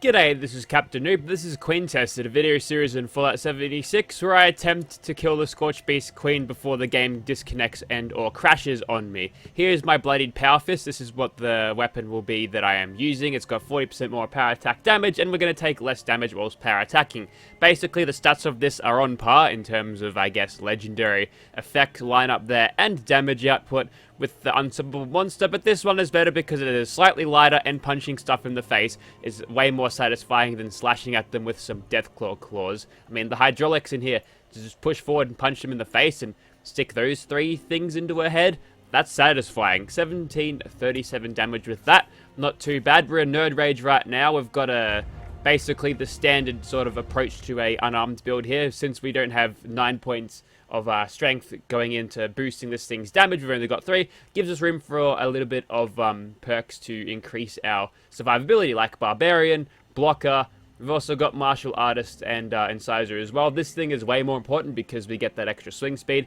G'day, this is Captainoob. This is Queen Tested, a video series in Fallout 76 where I attempt to kill the Scorched Beast Queen before the game disconnects and or crashes on me. Here's my Bloodied Power Fist. This is what the weapon will be that I am using. It's got 40% more power attack damage, and we're going to take less damage whilst power attacking. Basically, the stats of this are on par in terms of, I guess, legendary effect lineup there and damage output with the unstoppable monster, but this one is better because it is slightly lighter and punching stuff in the face is way more satisfying than slashing at them with some Deathclaw claws. I mean, the hydraulics in here, to just push forward and punch them in the face and stick those three things into her head, that's satisfying. 1737 damage with that, not too bad. We're in Nerd Rage right now. We've got basically the standard sort of approach to a unarmed build here, since we don't have 9 points of strength going into boosting this thing's damage. We've only got 3. Gives us room for a little bit of perks to increase our survivability, like Barbarian, Blocker. We've also got Martial Artist and Incisor as well. This thing is way more important because we get that extra swing speed.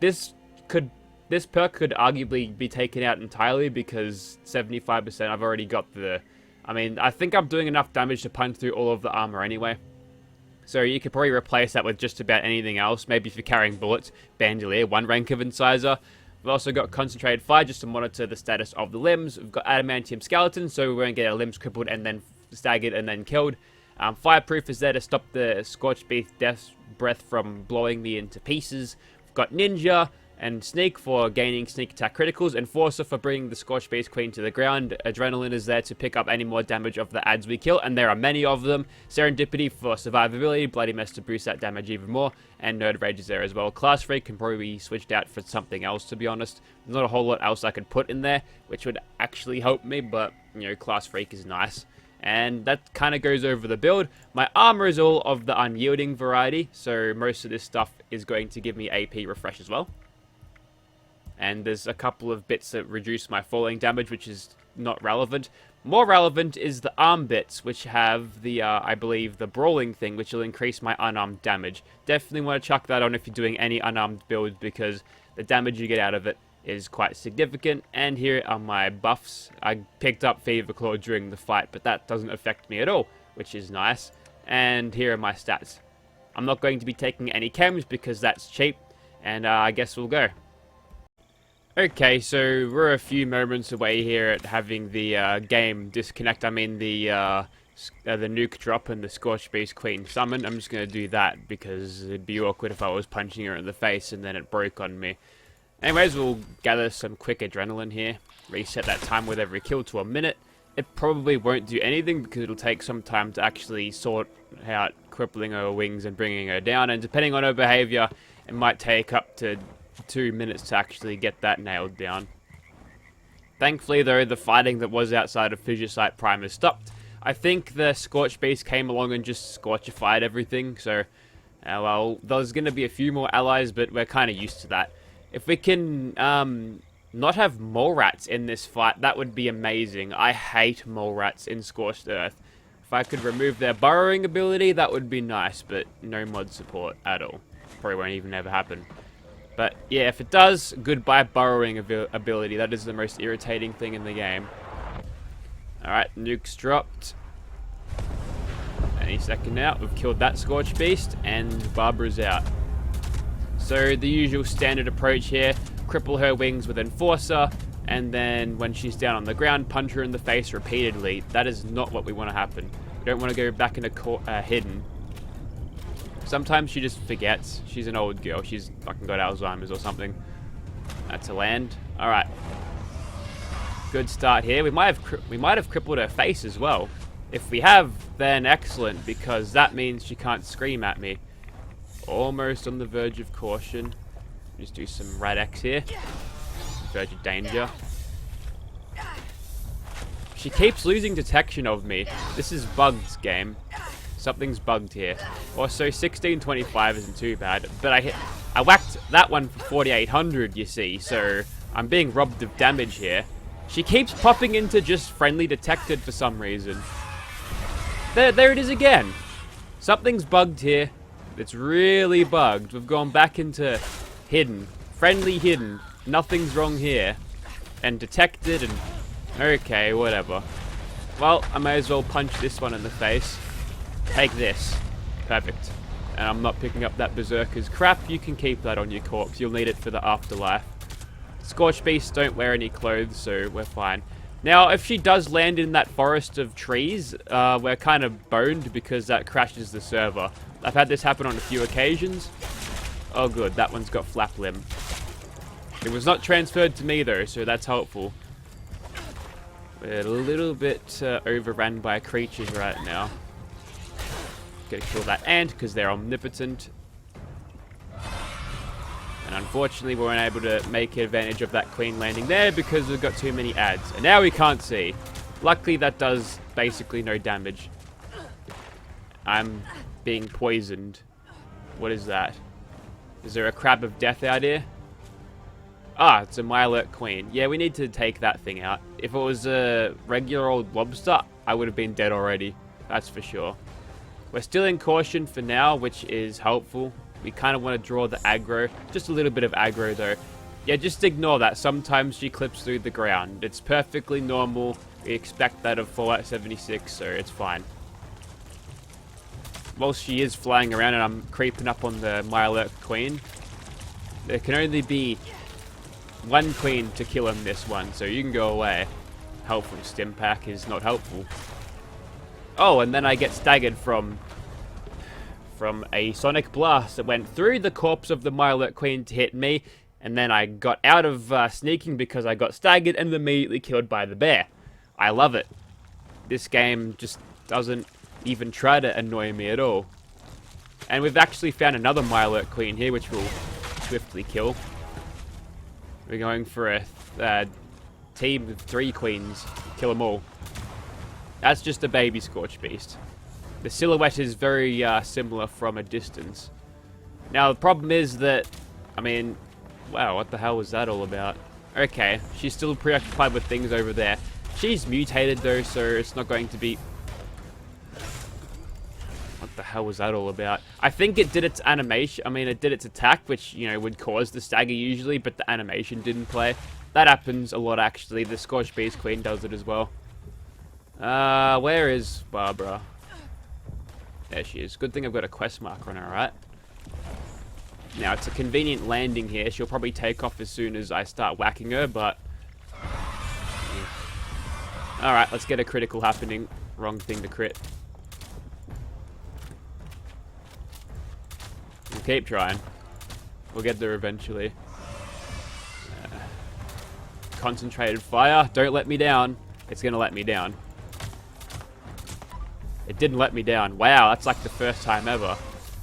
This perk could arguably be taken out entirely because 75%, I've already got the... I mean, I think I'm doing enough damage to punch through all of the armor anyway. So you could probably replace that with just about anything else. Maybe if you're carrying bullets, Bandolier, 1 rank of Incisor. We've also got Concentrated Fire just to monitor the status of the limbs. We've got Adamantium Skeleton, so we won't get our limbs crippled and then staggered and then killed. Fireproof is there to stop the Scorched Beast Death's Breath from blowing me into pieces. We've got Ninja and Sneak for gaining sneak attack criticals, Enforcer for bringing the Scorched Beast Queen to the ground. Adrenaline is there to pick up any more damage of the adds we kill, and there are many of them. Serendipity for survivability, Bloody Mess to boost that damage even more, and Nerd Rage is there as well. Class Freak can probably be switched out for something else, to be honest. There's not a whole lot else I could put in there, which would actually help me, but, you know, Class Freak is nice. And that kind of goes over the build. My armor is all of the unyielding variety, so most of this stuff is going to give me AP refresh as well. And there's a couple of bits that reduce my falling damage, which is not relevant. More relevant is the arm bits, which have the, I believe, the brawling thing, which will increase my unarmed damage. Definitely want to chuck that on if you're doing any unarmed builds, because the damage you get out of it is quite significant. And here are my buffs. I picked up Fever Claw during the fight, but that doesn't affect me at all, which is nice. And here are my stats. I'm not going to be taking any chems because that's cheap, and I guess we'll go. Okay, so we're a few moments away here at having the game disconnect. I mean the nuke drop and the Scorched Beast Queen summon. I'm just going to do that because it'd be awkward if I was punching her in the face and then it broke on me. Anyways, we'll gather some quick adrenaline here. Reset that time with every kill to a minute. It probably won't do anything because it'll take some time to actually sort out crippling her wings and bringing her down. And depending on her behavior, it might take up to 2 minutes to actually get that nailed down. Thankfully, though, the fighting that was outside of Fissure Site Prime has stopped. I think the Scorched Beast came along and just scorchified everything, so, well, there's going to be a few more allies, but we're kind of used to that. If we can not have mole rats in this fight, that would be amazing. I hate mole rats in Scorched Earth. If I could remove their burrowing ability, that would be nice, but no mod support at all. Probably won't even ever happen. But yeah, if it does, goodbye burrowing ability. That is the most irritating thing in the game. Alright, nuke's dropped. Any second now. We've killed that Scorched Beast, and Barbara's out. So the usual standard approach here. Cripple her wings with Enforcer, and then when she's down on the ground, punch her in the face repeatedly. That is not what we want to happen. We don't want to go back into hidden. Sometimes she just forgets. She's an old girl. She's fucking got Alzheimer's or something. That's a land. Alright. Good start here. We might have crippled her face as well. If we have, then excellent, because that means she can't scream at me. Almost on the verge of caution. Just do some Rad X here. Verge of danger. She keeps losing detection of me. This is bugged, game. Something's bugged here. Also, 1625 isn't too bad, but I whacked that one for 4800, you see, so I'm being robbed of damage here. She keeps popping into just friendly detected for some reason. There it is again. Something's bugged here. It's really bugged. We've gone back into hidden. Friendly hidden. Nothing's wrong here. And detected and... Okay, whatever. Well, I may as well punch this one in the face. Take this. Perfect. And I'm not picking up that Berserker's crap. You can keep that on your corpse. You'll need it for the afterlife. Scorched Beasts don't wear any clothes, so we're fine. Now, if she does land in that forest of trees, we're kind of boned because that crashes the server. I've had this happen on a few occasions. Oh good, that one's got flap limb. It was not transferred to me though, so that's helpful. We're a little bit overrun by creatures right now. Gotta kill that ant because they're omnipotent. And unfortunately we weren't able to make advantage of that queen landing there because we've got too many adds. And now we can't see. Luckily that does basically no damage. I'm being poisoned. What is that? Is there a crab of death out here? Ah, it's a Mylurk queen. Yeah, we need to take that thing out. If it was a regular old lobster, I would have been dead already. That's for sure. We're still in caution for now, which is helpful. We kind of want to draw the aggro. Just a little bit of aggro, though. Yeah, just ignore that. Sometimes she clips through the ground. It's perfectly normal. We expect that of Fallout 76, so it's fine. Whilst she is flying around and I'm creeping up on the Mylurk queen, there can only be one queen to kill in this one, so you can go away. Helpful stim pack is not helpful. Oh, and then I get staggered from a sonic blast that went through the corpse of the Mylurk queen to hit me, and then I got out of sneaking because I got staggered and immediately killed by the bear. I love it. This game just doesn't even try to annoy me at all. And we've actually found another Mylurk queen here, which we'll swiftly kill. We're going for a team of 3 queens. Kill them all. That's just a baby Scorched Beast. The silhouette is very similar from a distance. Now, the problem is that, I mean, wow, what the hell was that all about? Okay, she's still preoccupied with things over there. She's mutated though, so it's not going to be... What the hell was that all about? I think it did its animation. I mean, it did its attack, which, you know, would cause the stagger usually, but the animation didn't play. That happens a lot, actually. The Scorched Beast Queen does it as well. Where is Barbara? There she is. Good thing I've got a quest marker on her, right? Now, it's a convenient landing here. She'll probably take off as soon as I start whacking her, but... yeah. Alright, let's get a critical happening. Wrong thing to crit. We'll keep trying. We'll get there eventually. Concentrated fire. Don't let me down. It's gonna let me down. It didn't let me down. Wow, that's like the first time ever.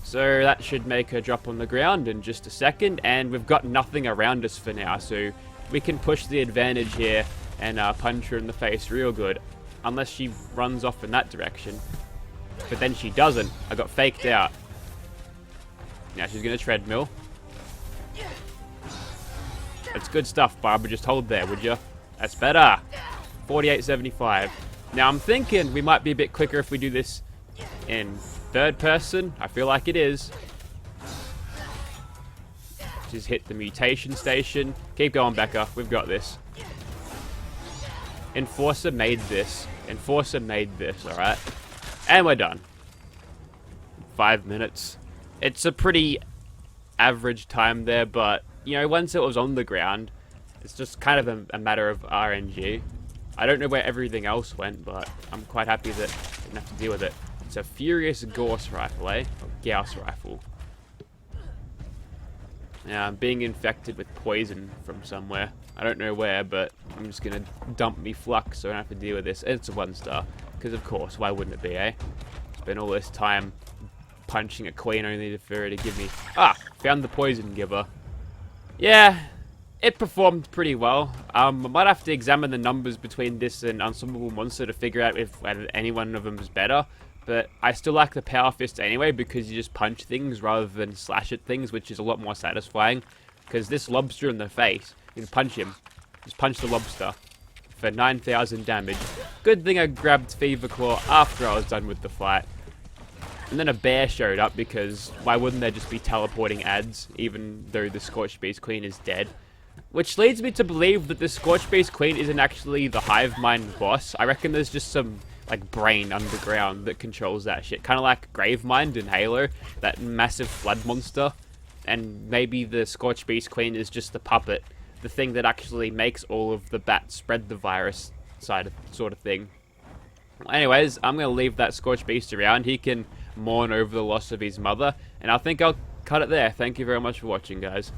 So that should make her drop on the ground in just a second, and we've got nothing around us for now, so we can push the advantage here and punch her in the face real good. Unless she runs off in that direction. But then she doesn't. I got faked out. Now she's going to treadmill. That's good stuff, Barbara. Just hold there, would you? That's better. 48.75. Now I'm thinking we might be a bit quicker if we do this in third person. I feel like it is. Just hit the mutation station. Keep going, Becca. We've got this. Enforcer made this. Enforcer made this, alright? And we're done. 5 minutes. It's a pretty average time there, but, you know, once it was on the ground, it's just kind of a matter of RNG. I don't know where everything else went, but I'm quite happy that I didn't have to deal with it. It's a Furious Gauss rifle, eh? Or Gauss rifle. Now, I'm being infected with poison from somewhere. I don't know where, but I'm just going to dump me flux so I don't have to deal with this. It's a 1-star. Because, of course, why wouldn't it be, eh? Spent all this time punching a queen only for her to give me... Ah! Found the poison giver. Yeah, it performed pretty well. I might have to examine the numbers between this and Unstoppable Monster to figure out if any one of them is better. But I still like the Power Fist anyway because you just punch things rather than slash at things, which is a lot more satisfying. Because this lobster in the face, you can punch him. Just punch the lobster for 9,000 damage. Good thing I grabbed Fever Claw after I was done with the fight. And then a bear showed up because why wouldn't there just be teleporting ads even though the Scorched Beast Queen is dead? Which leads me to believe that the Scorch-based Queen isn't actually the Hive Mind boss. I reckon there's just some, like, brain underground that controls that shit. Kind of like Gravemind in Halo, that massive flood monster. And maybe the Scorch-based Queen is just the puppet, the thing that actually makes all of the bats spread the virus sort of thing. Anyways, I'm going to leave that Scorch Beast around. He can mourn over the loss of his mother. And I think I'll cut it there. Thank you very much for watching, guys.